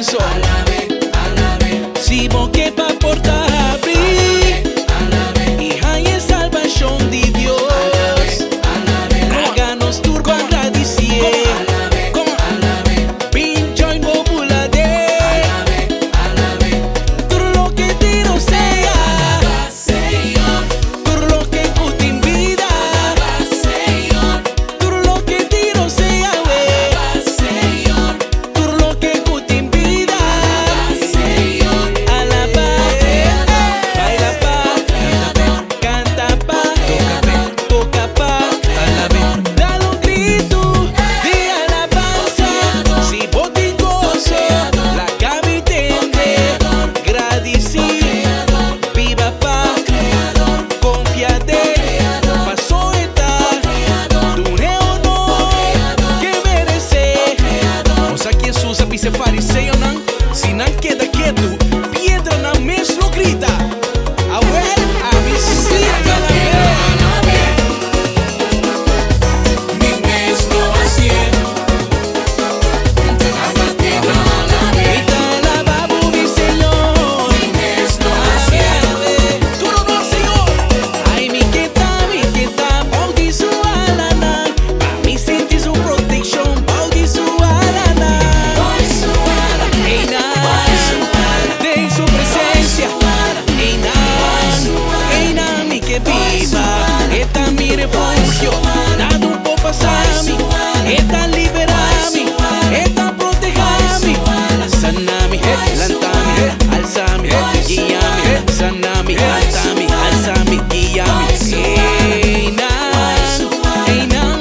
eso. Si vos que pa' portar abrir y hay en salvación de Dios, háganos turbo agradecer. Pincho y populade, todo lo que tiro sea, todo lo que tú te invita, todo lo que tiro sea, todo lo que tú te invita. Se fariseo nan, si nan queda quieto, piedra nan mes lo grita. A ver, a visita la vez. Mi mes lo haciendo, Grita la babu, mi señor. mi mes lo haciendo, Tú no, señor. Ay, mi queta, bautizo a la nan. Pa' mi sentir su protección, bautizo a la nan. De su presencia, mi que viva, esta mi refugio, nada un poco pasami, esta liberami, esta protejami, sanami, lantami, alzami, guiami, sanami, alzami, guiami,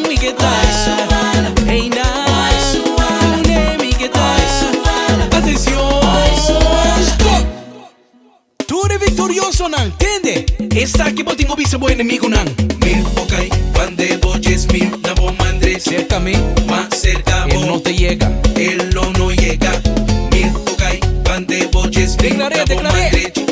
mi que tal, mi que tal, atención. Tú eres victorioso, nan, ¿entiende? Esta que vos tengo visto buen enemigo, nan. mil okay, cuando boyes mil, na bo mandre, Cerca a mí, más cerca él bo, no te llega. él no llega, mil okay, cuando boyes mil, Declaré, na bo declaré. mandre.